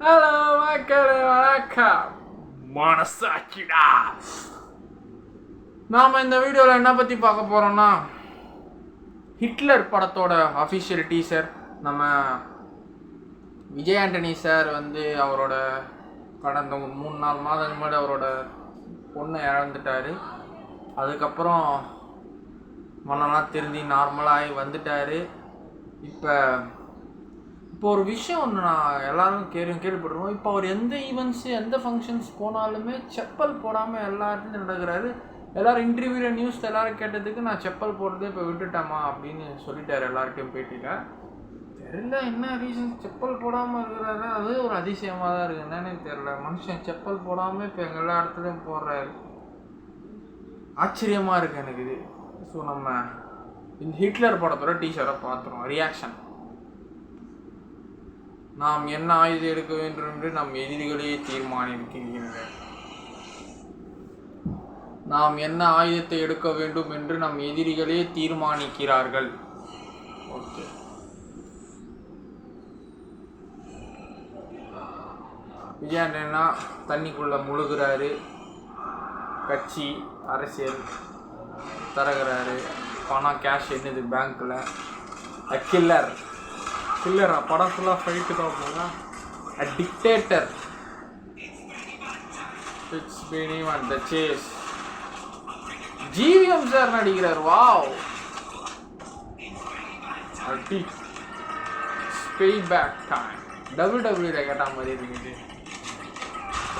Hello மக்களே, வணக்கம். மனசாட்சிடா. நாம் இந்த வீடியோவில் என்ன பற்றி பார்க்க போகிறோம்னா, ஹிட்லர் படத்தோட அஃபிஷியல் டீசர். நம்ம விஜய் ஆண்டனி சார் அவரோட கடந்த 3-4 மாதம் முன்னாடி அவரோட பொண்ணை இழந்துட்டார். அதுக்கப்புறம் மனலாம் திருந்தி நார்மலாகி வந்துட்டார். இப்போ ஒரு விஷயம் ஒன்று நான் எல்லோரும் கேள்விப்படுறோம். இப்போ அவர் எந்த ஈவெண்ட்ஸு எந்த ஃபங்க்ஷன்ஸ் போனாலுமே செப்பல் போடாமல் எல்லாத்தையும் நடக்கிறாரு. எல்லோரும் இன்டர்வியூவில் நியூஸில் எல்லோரும் கேட்டதுக்கு நான் செப்பல் போடுறதே இப்போ விட்டுட்டேம்மா அப்படின்னு சொல்லிட்டார் எல்லார்ட்டையும் பேட்டியில். தெரியல என்ன ரீசன் செப்பல் போடாமல் இருக்கிறாரு. அது ஒரு அதிசயமாக தான் இருக்குது. என்னன்னு தெரியல, மனுஷன் செப்பல் போடாமல் இப்போ எங்கள் எல்லா இடத்துலையும் போடுறாரு. ஆச்சரியமாக இருக்குது எனக்கு இது. ஸோ நம்ம இந்த ஹிட்லர் படத்தோட டீச்சரை பார்த்துருவோம். ரியாக்ஷன். நாம் என்ன ஆயுதம் எடுக்க வேண்டும் என்று நம் எதிரிகளே தீர்மானிக்கின்றனர். நாம் என்ன ஆயுதத்தை எடுக்க வேண்டும் என்று நம் எதிரிகளே தீர்மானிக்கிறார்கள். ஓகே. விஜயாண்டனா தண்ணிக்குள்ளே முழுகிறாரு. கட்சி அரசியல் தரகிறாரு. பணம் கேஷ் என்னது பேங்க்கில். கில்லர் படம் ஃபுல்லாக ஃபைட்டு தான் போனா. A dictator. It's been even the chase. GVM sir நடிக்கிறார். Wow. Pay back time. WWE கேட்ட மாதிரி இருக்குது.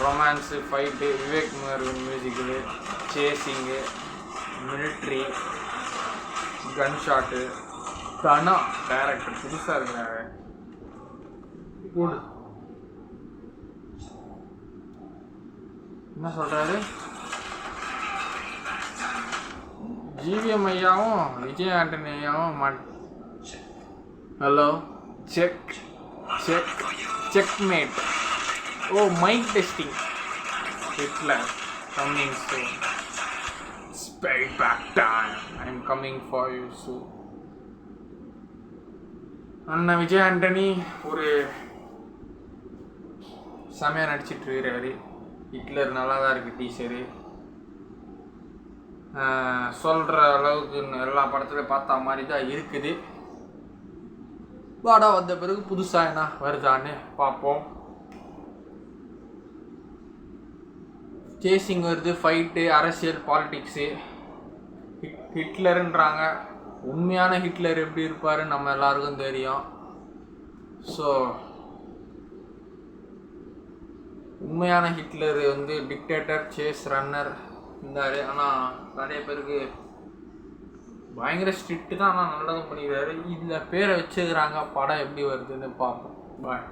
Romance, fight, Vivek Murugan music, chasing, military, gun shot. Dhana director புதுசாக இருக்கிறாரு. என்ன சொல்கிறாரு? ஜிவிஎம் ஐயாவும் விஜய் ஆண்டனி ஐயாவும் hello checkmate. Oh, mic testing. Hitler coming soon. Pay back time. I'm coming for you soon. அண்ணா விஜய் ஆண்டனி ஒரு செமையாக நடிச்சிட்டு இருக்கிறாரு. ஹிட்லர் நல்லா தான் இருக்குது டீச்சரு. சொல்கிற அளவுக்கு எல்லா படத்துலையும் பார்த்தா மாதிரி தான் இருக்குது. வாடா வந்த பிறகு புதுசாக என்ன வருதான்னு பார்ப்போம். சேசிங் வருது, ஃபைட்டு, அரசியல், பாலிட்டிக்ஸு. ஹிட்லருன்றாங்க. உண்மையான ஹிட்லர் எப்படி இருப்பார் நம்ம எல்லாருக்கும் தெரியும். ஸோ உண்மையான ஹிட்லர் டிக்டேட்டர், சேஸ் ரன்னர் இருந்தார். ஆனால் நிறைய பேருக்கு பயங்கர ஸ்ட்ரிக்ட்டு தான். ஆனால் நல்லதும் பண்ணிக்கிறாரு. இதில் பேரை வச்சுக்கிறாங்க. படம் எப்படி வருதுன்னு பார்ப்போம். பாய்.